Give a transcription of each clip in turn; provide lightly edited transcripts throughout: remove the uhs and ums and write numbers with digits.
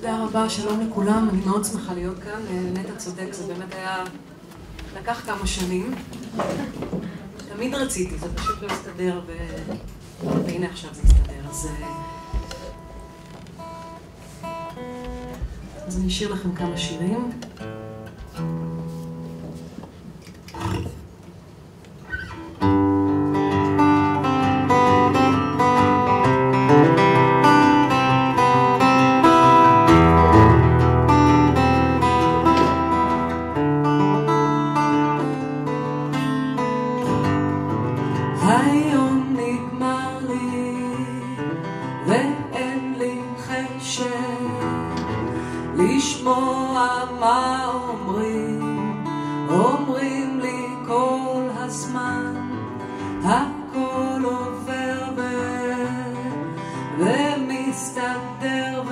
תודה רבה, שלום לכולם, אני מאוד שמחה להיות כאן. נטע צודק, זה באמת היה... לקח כמה שנים. תמיד רציתי, זה פשוט לא הסתדר, והנה עכשיו זה הסתדר. אז אני אשאיר לכם כמה שירים. היום נגמר לי ואין לי חשק לשמוע מה אומרים לי כל הזמן, הכל עובר ומסתדר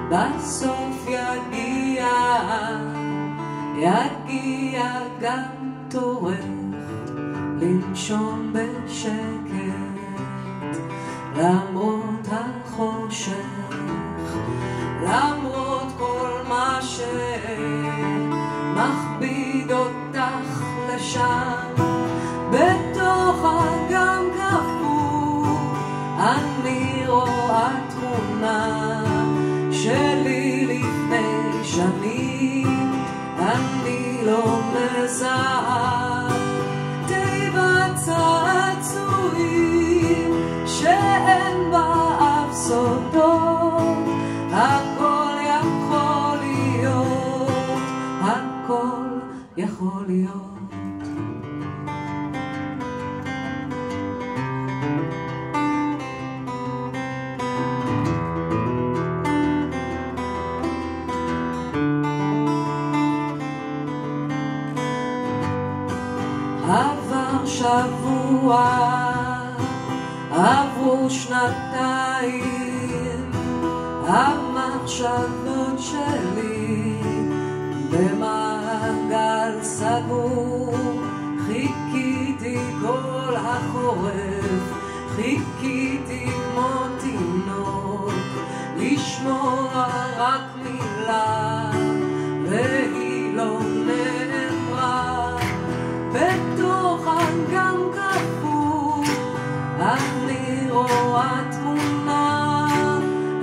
ובסוף יגיע גם תורך לנשום בשקט למרות החושך, למרות כל מה שמכביד אותך לשם. בתוך אגם קפוא אני רואה תמונה שלי לפני שנים, אני לא מזהה תיבת צעצועים שאין בה אף סודות. הכל יכול להיות, הכל יכול להיות. עבר שבוע, עברו שנתיים, המחשבות שלי במעגל סגור. חיכיתי כל החורף, חיכיתי כמו תינוק לשמוע רק מילה והיא לא נאמרה. בתוך אגם קפוא אני רואה תמונה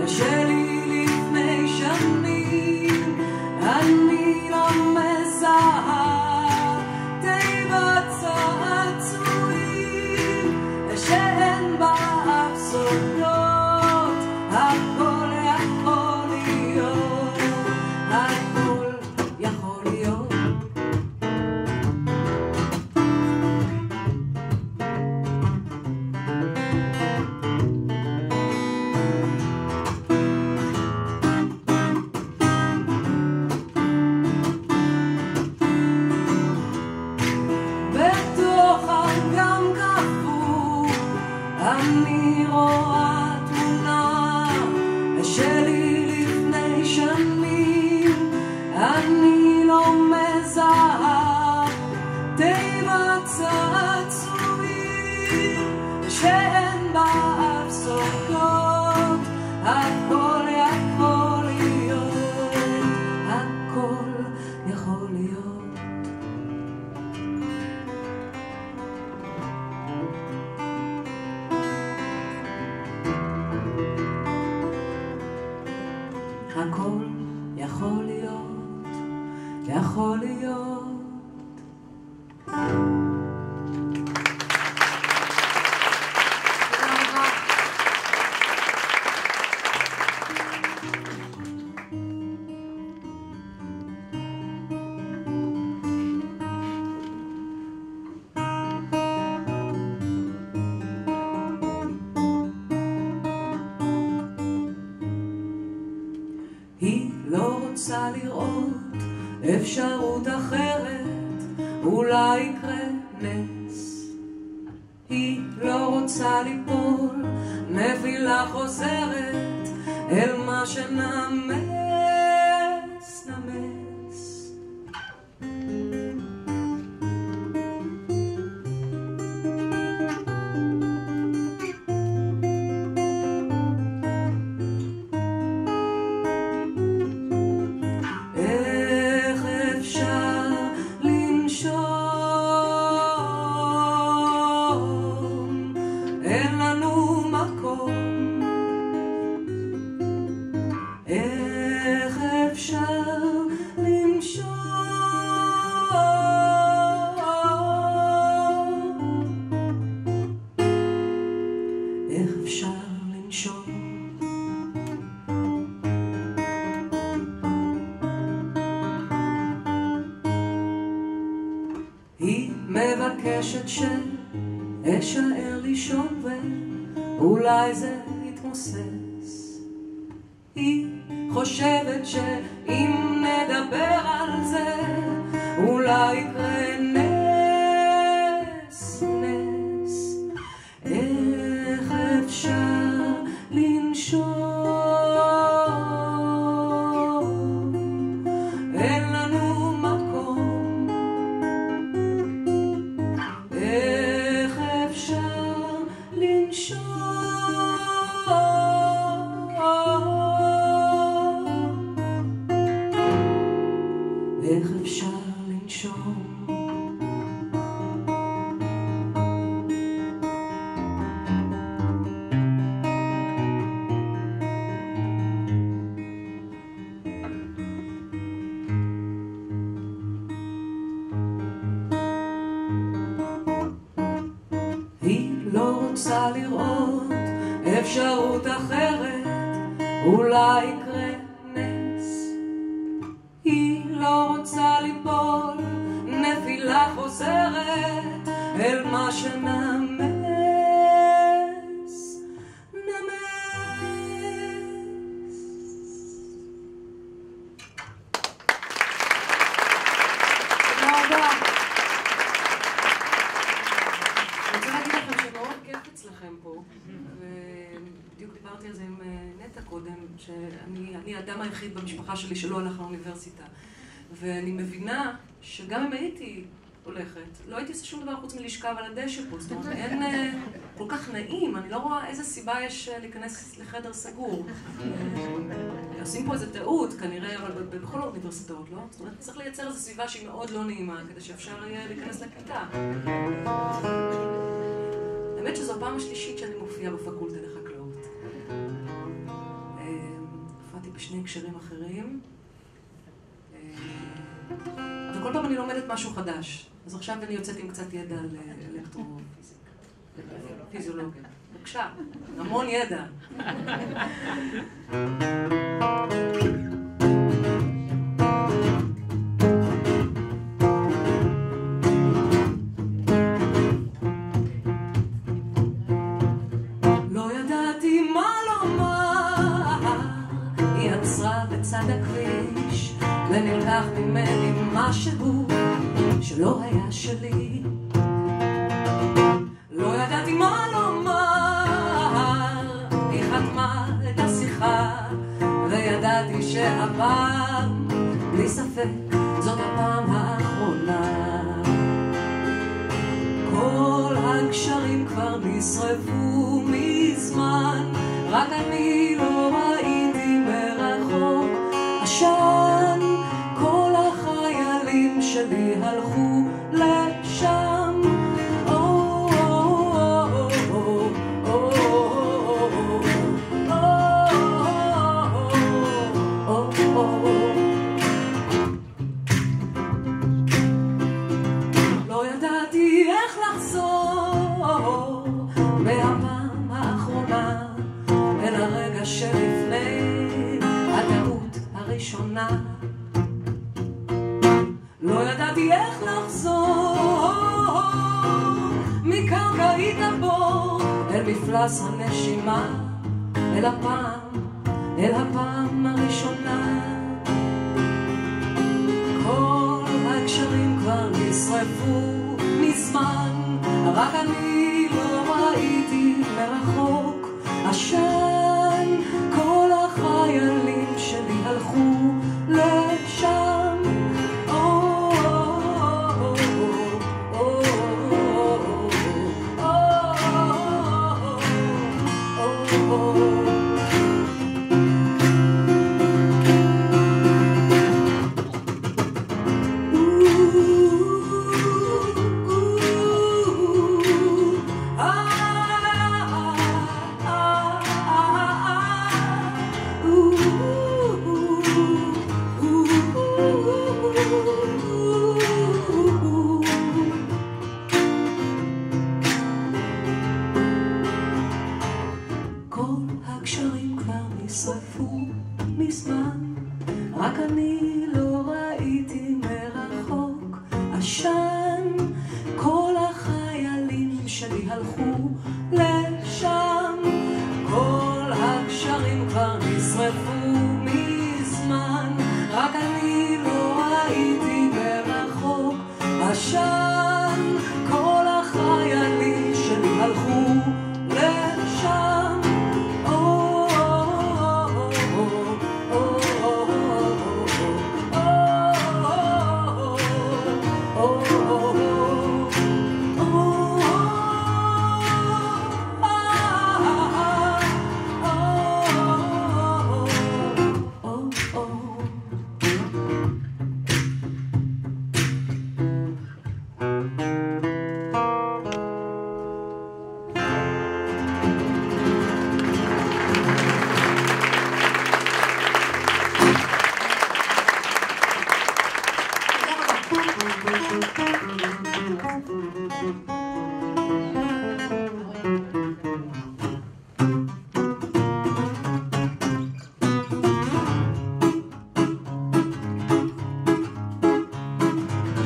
שלי לפני שנים, אני לא מזהה תיבת צעצועים שאין בה אף סודות. הכל יכול להיות, הכל יכול להיות. אני רואה תמונה שלי לפני שנים, אני לא מזהה תיבת צעצועים שאין בה אף סודות. הכל יכול להיות, הכל יכול להיות. הכל יכול להיות, יכול להיות. היא לא רוצה לראות אפשרות אחרת, אולי יקרה נס. היא לא רוצה ליפול, נפילה חוזרת אל מה שנמס, נמס. מבקשת שאשאר לישון ואולי זה יתמוסס. היא חושבת שאם נדבר על זה אולי יקרה נס, נס. איך אפשר לנשום? אין לנו מקום. איך אפשר לנשום? איך אפשר לנשום? היא לא רוצה לראות אפשרות אחרת, אולי יקרה נס. היא לא רוצה ליפול נפילה חוזרת אל מה שנמס, נמס. תודה רבה. אני רוצה להגיד לכם שמאוד כיף אצלכם פה, ובדיוק דיברתי על זה עם נטע קודם, שאני האדם היחיד במשפחה שלי שלא הלך לאוניברסיטה, ואני מבינה שגם אם הייתי הולכת, לא הייתי עושה שום דבר חוץ מלשכב על הדשא פה, זאת אומרת, אין כל כך נעים, אני לא רואה איזה סיבה יש להיכנס לחדר סגור. עושים פה איזה טעות כנראה, אבל בכל האוניברסיטאות, לא? זאת אומרת, צריך לייצר איזו סביבה שהיא מאוד לא נעימה, כדי שאפשר יהיה להיכנס לכיתה. האמת שזו הפעם השלישית שאני מופיעה בפקולטה לחקלאות. הופעתי בשני הקשרים אחרים. אבל כל פעם אני לומדת משהו חדש. אז עכשיו אני יוצאת עם קצת ידע על אלקטרופיזיקה. פיזיולוגיה. בבקשה, המון ידע. לא ידעתי מה לומר, היא עצרה בצד הכביש ונלקח ממני משהו שלא היה שלי. לא ידעתי מה לומר, היא חתמה את השיחה וידעתי שהפעם, בלי ספק, זאת הפעם האחרונה. כל הקשרים כבר נשרפו מזמן, רק אני לא ראיתי מרחוק עשן. כל החיילים שלי הלכו לשם. לא ידעתי איך לחזור מהפעם האחרונה אל הרגע שלפני הטעות הראשונה. לא ידעתי איך לחזור מקרקעית הבור אל מפלס הנשימה, אל הפעם הראשונה. כל הקשרים כבר נשרפו מזמן, רק אני לא ראיתי מרחוק עשן. כל החיילים שלי הלכו לשם. הקשרים כבר נשרפו מזמן, רק אני לא ראיתי מרחוק עשן. כל עברו מזמן, רק אני לא ראיתי מרחוק עשן. כל החיילים שלי הלכו לשם.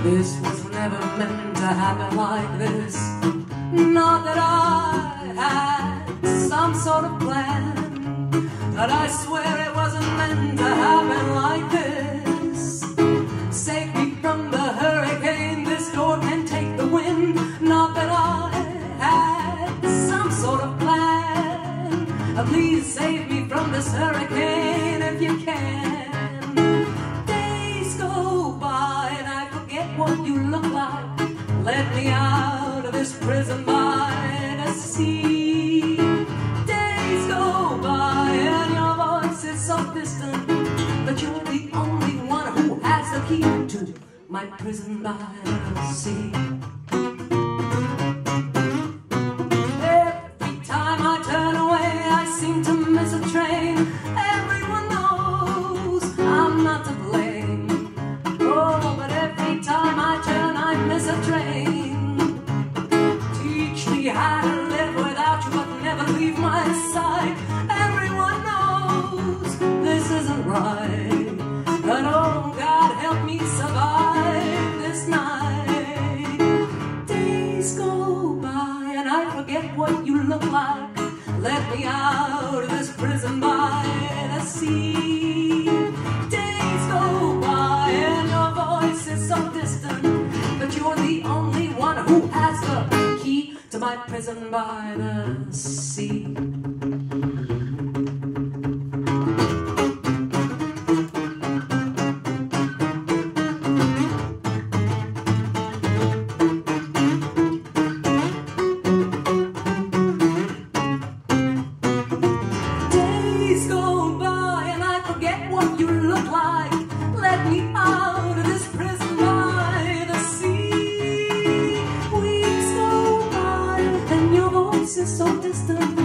This was never meant to happen like this. Not that I had some sort of plan, but I swear it wasn't meant to happen like this. Save me from the hurricane, this door can take the wind. Not that I had some sort of plan. Please save me from this hurricane if you can. Days go by and I forget what you look like. Let me out of this prison by the sea. Days go by and your voice is so distant, but you're the only one who has the key to my prison by the sea. Every time I turn away, I seem to miss a train. Everyone knows I'm not to blame. Oh, but every time I turn, I miss a train. Teach me how to live without you, but never leave my side. Everyone knows this isn't right, but oh, God help me survive this night. Days go by and I forget what you look like. Let me out of this prison by the sea. Days go by and your voice is so distant, but you're the only one who has the key to my prison by the sea. Days go by and I forget what you look like. Let me out of this prison by the sea. Weeks go by and your voice is so distant,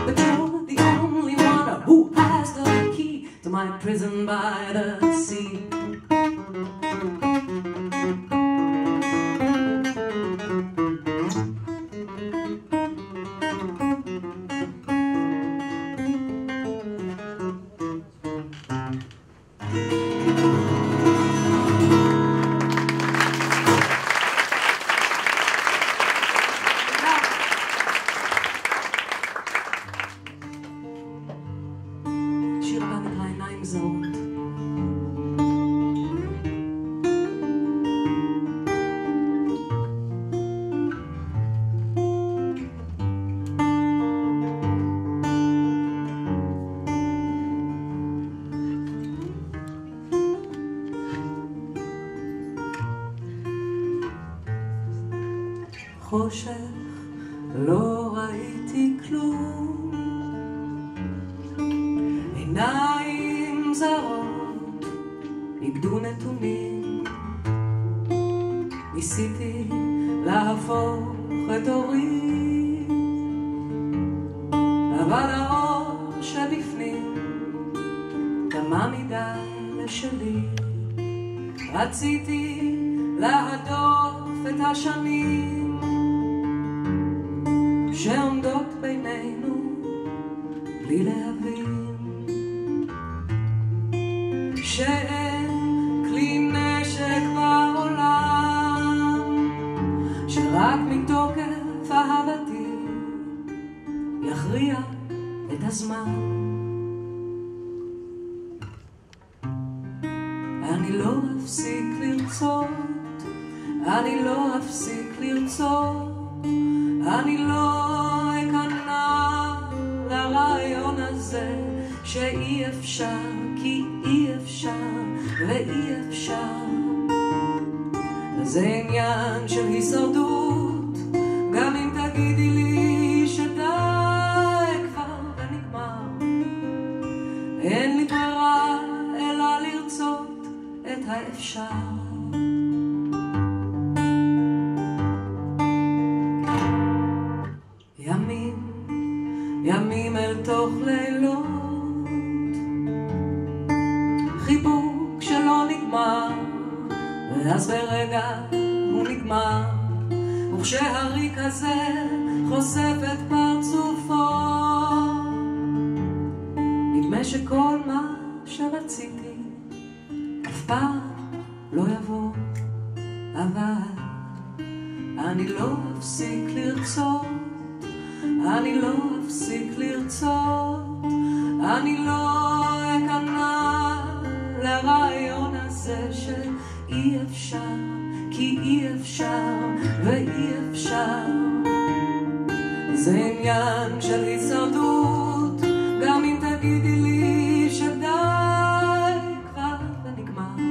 but you're the only one who has the key to my prison by the sea. שיר בא נקרא עיניים זרות. חושך, לא ראיתי כלום, עיניים זרות איבדו נתונים. ניסיתי להפוך את אורי, אבל האור שבפנים דמה מדי לשלי. רציתי להדוף את השנים שעומדות בינינו בלי להבין שאין כלי נשק בעולם שרק מתוקף אהבתי יכריע את הזמן. אני לא אפסיק לרצות, אני לא אפסיק לרצות, אני לא אכנע לרעיון הזה שאי אפשר, כי אי אפשר ואי אפשר. זה עניין של הישרדות, גם אם תגידי לי שדי כבר ונגמר. אין לי ברירה אלא לרצות את האפשר. ימים אל תוך לילות, חיבוק שלא נגמר, ואז ברגע הוא נגמר, וכשהריק הזה חושף את פרצופו, נדמה שכל מה שרציתי אף פעם לא יבוא, אבל אני לא אפסיק לרצות, אני לא אפסיק לרצות, אני לא אכנע לרעיון הזה שאי אפשר, כי אי אפשר ואי אפשר. זה עניין של הישרדות, גם אם תגידי לי שדי כבר ונגמר.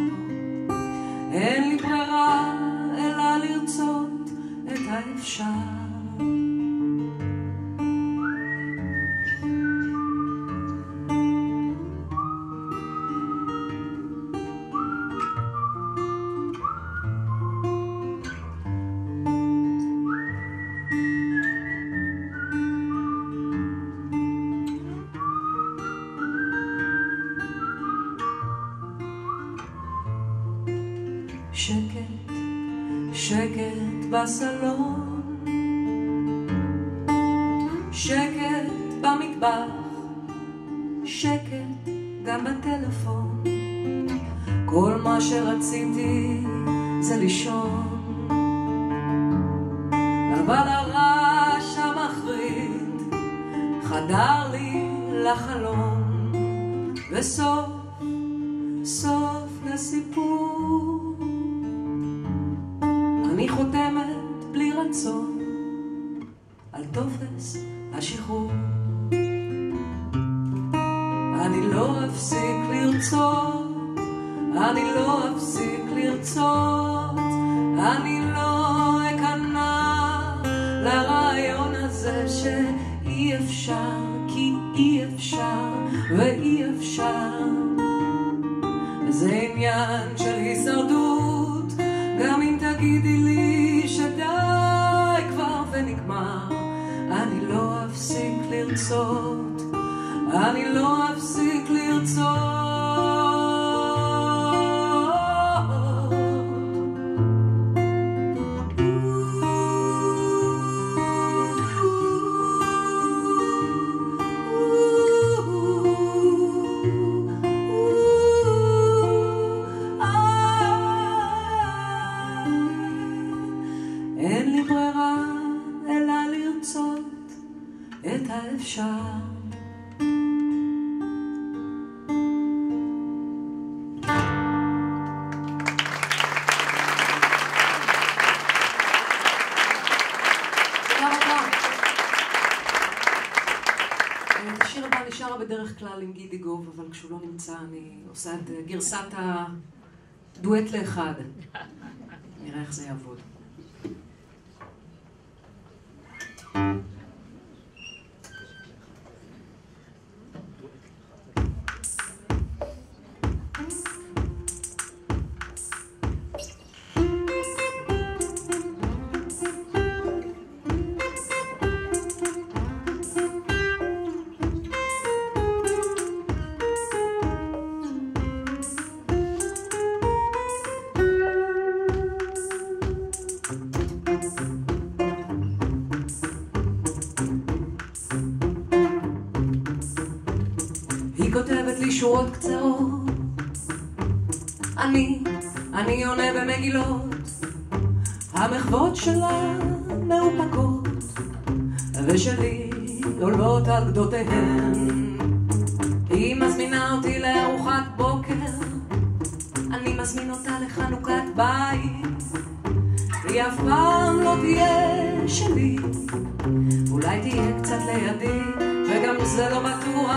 אין לי ברירה אלא לרצות את האפשר. שקט, שקט בסלון, שקט במטבח, שקט גם בטלפון. כל מה שרציתי זה לישון, אבל הרעש המחריד חדר לי לחלום, וסוף סוף לסיפור אני חותמת בלי רצון על טופס השחרור. אני לא אפסיק לרצות, אני לא אפסיק לרצות, אני לא אכנע לרעיון הזה שאי אפשר, כי אי אפשר ואי אפשר. זה עניין של הישרדות, גם אם תגידי לי שדי כבר ונגמר. אני לא אפסיק לרצות, אני לא אפסיק לרצות. אין לי ברירה אלא לרצות את האפשר. השיר הבא נשאר בדרך כלל עם גידי גוב, אבל כשהוא לא נמצא אני עושה את גרסת הדואט לאחד. נראה איך זה יעבוד. היא כותבת לי שורות קצרות, אני עונה במגילות, המחוות שלה מאופקות, ושלי עולות על גדותיהן. היא מזמינה אותי לארוחת בוקר, אני מזמין אותה לחנוכת בית, היא אף פעם לא תהיה שלי, אולי תהיה קצת לידי, וגם זה לא בטוח.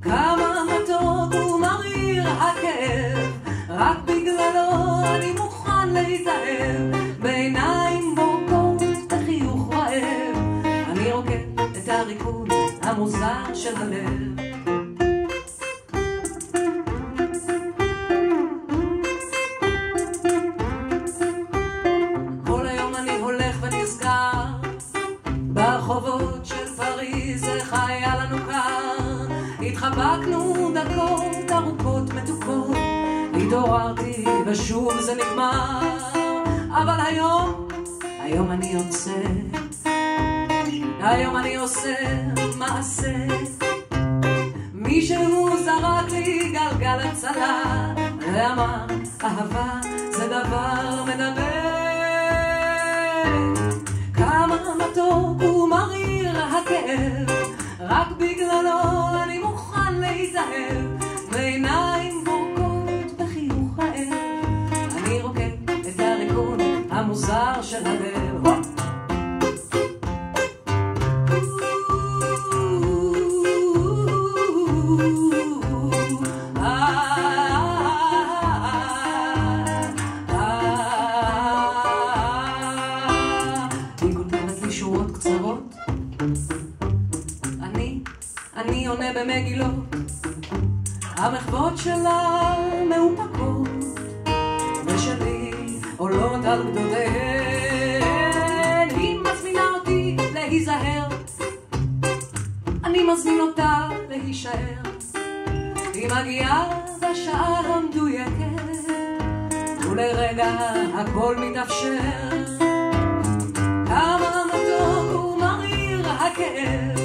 כמה מתוק ומריר הכאב, רק בגללו אני מוכן להתאהב, בעיניים בורקות וחיוך רעב, אני רוקד את הריקוד המוזר של הלב. כל היום אני הולך ונזכר ברחובות של פריז, איך היה לנו קר, התחבקנו דקות ארוכות מתוקות, התעוררתי ושוב זה נגמר. אבל היום אני יוצא, היום אני עושה מעשה, מישהו זרק לי גלגל הצלה, ואמר אהבה זה דבר מדבר. כמה מתוק ומריר הכאב, רק בגללו אני מוכן להתאהב, בעיניים בורקות וחיוך רעב, אני רוקד את הריקוד המוזר של הלב. היא כותבת לי שורות קצרות, אני עונה במגילות, המחוות שלה מאופקות, ושלי עולות על גדותיהן. היא מזמינה אותי להיזהר, אני מזמין אותה להישאר, היא מגיעה בשעה המדויקת, ולרגע הכל מתאפשר. כמה מתוק ומריר הכאב,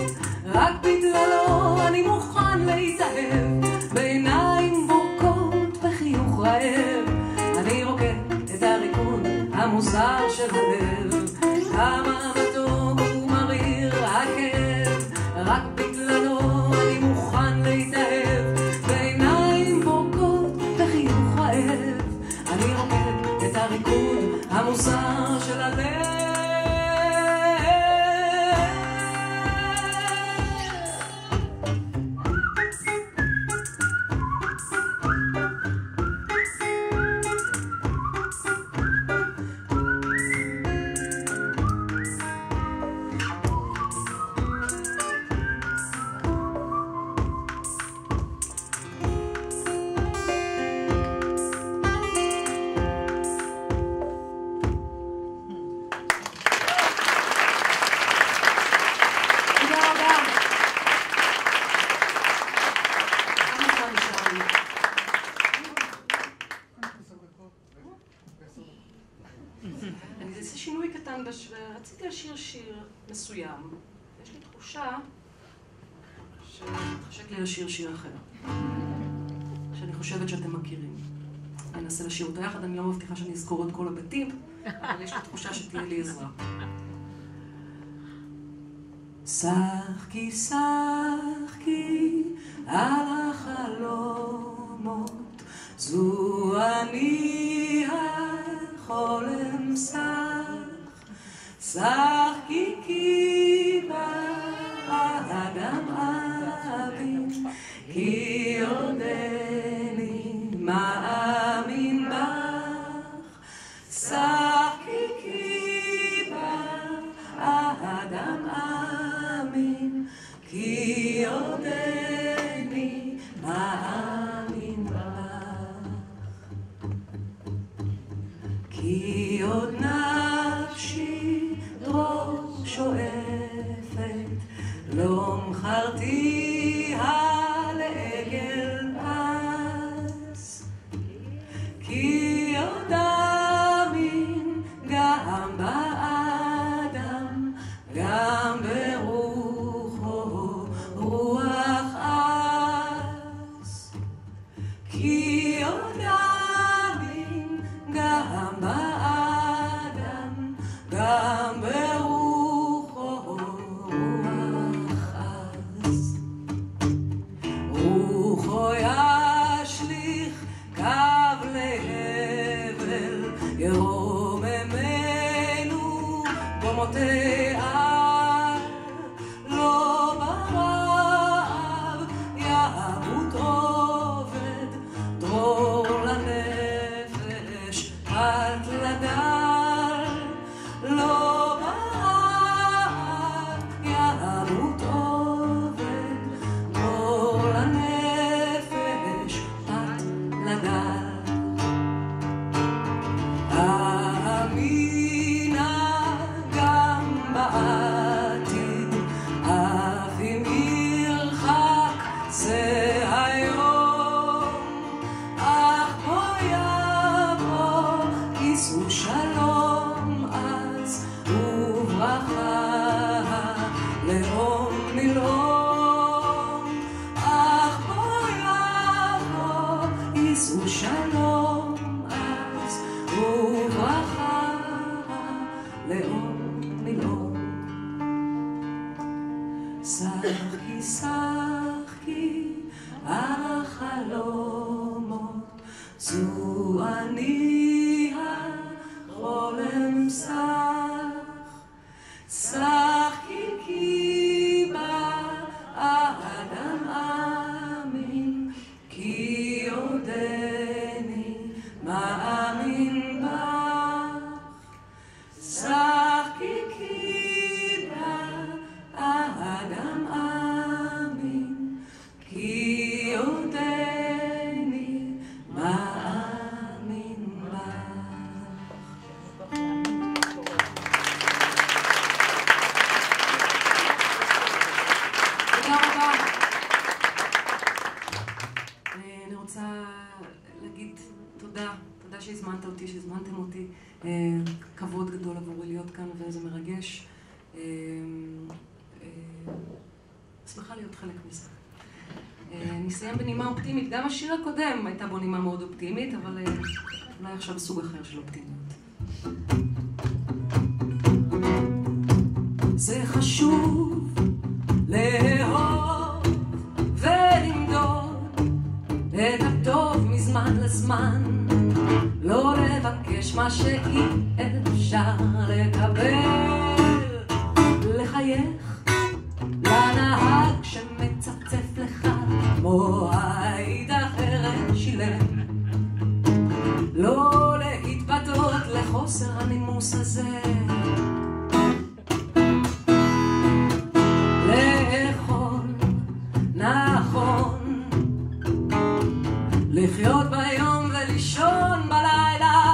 רק בגללו אני מוכן להתאהב, בעיניים בורקות וחיוך רעב, אני רוקד את הריקוד המוזר של הלב. כמה מתוק ומריר הכאב, רק בגללו אני מוכן להתאהב, בעיניים בורקות וחיוך רעב, אני רוקד את הריקוד המוזר של הלב. אני אעשה שינוי קטן, רציתי לשיר שיר מסוים. יש לי תחושה שמתחשק לי לשיר שיר אחר, שאני חושבת שאתם מכירים. אני אנסה לשיר אותו יחד, אני לא מבטיחה שאני אזכור את כל הבתים, אבל יש לי תחושה שתהיה לי עזרה. שחקי שחקי על החלומות, זו אני החולם שח, שחקי כי באדם אבין, כי עודני מאמין בך, שחקי כי באדם אבין, כי עודני מאמין בך, כי עוד נפשי דרור שואפת, לא מכרתיה לעגל פס, תיאר, לא ברב יעבוד עובד, דרור לנפש עד לדל, לא ברב יעבוד עובד, דרור לנפש עד לדל. שחקי שחקי על החלומות, זו אני החולם שח. שחקי כי באדם אמין, כי עודני מאמין בך. שחקי כי האדם אמין, כי עודני מאמין בך. תודה רבה. אני רוצה להגיד תודה שהזמנת אותי, שהזמנתם אותי. כבוד גדול עבורי להיות כאן וזה מרגש. שמחה להיות חלק מזה. נסיים בנימה אופטימית. גם השיר הקודם הייתה בו נימה מאוד אופטימית, אבל אולי עכשיו סוג אחר של אופטימיות. זה חשוב לאהוב ולמדוד את הטוב מזמן לזמן, לא לבקש מה שאי אפשר לקבל, לחייך לנהג שמצפצף לך כמו העיד אחרת שילם, לא להתבטאות לחוסר הנימוס הזה, לאכול נכון, לחיות ביום ולישון בלילה,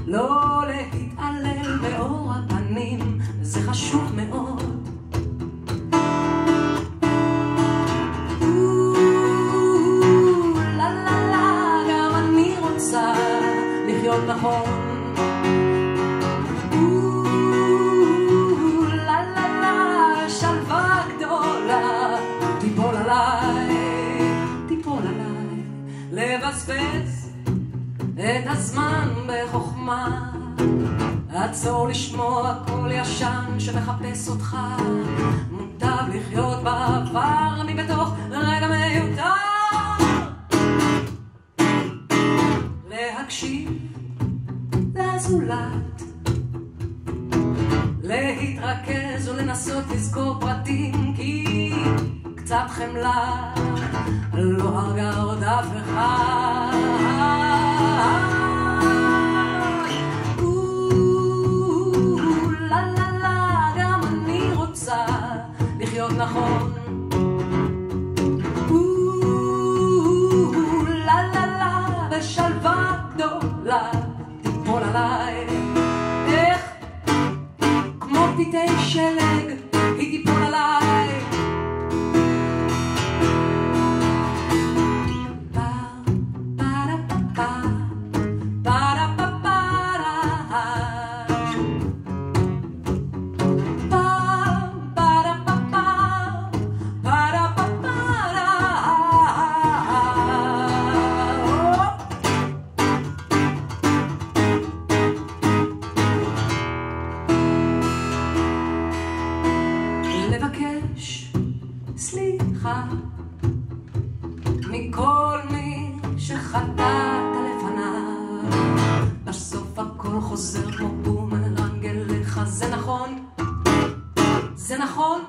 לא להתעלל באור הפנים, זה חשוב מאוד. לה לה לה, גם אני רוצה לחיות נכון. לה לה לה, שלווה גדולה תיפול עליי, תיפול עליי, לבזבז את הזמן בחוכמה, עצור לשמוע קול ישן שמחפש אותך, מוטב לחיות בעבר מבתוך רגע מיותר, להקשיב לזולת, להתרכז ולנסות לזכור פרטים, כי קצת חמלה לא הרגה עוד אף אחד. לה לה לה, גם אני רוצה לחיות נכון. לה לה לה, בשלווה גדולה תיפול עליי, איך כמו פתאי שלג היא תיפול עליי. לבקש סליחה מכל מי שחטאת לפניו, בסוף הכל חוזר כמו בומרנג אליך, זה נכון, זה נכון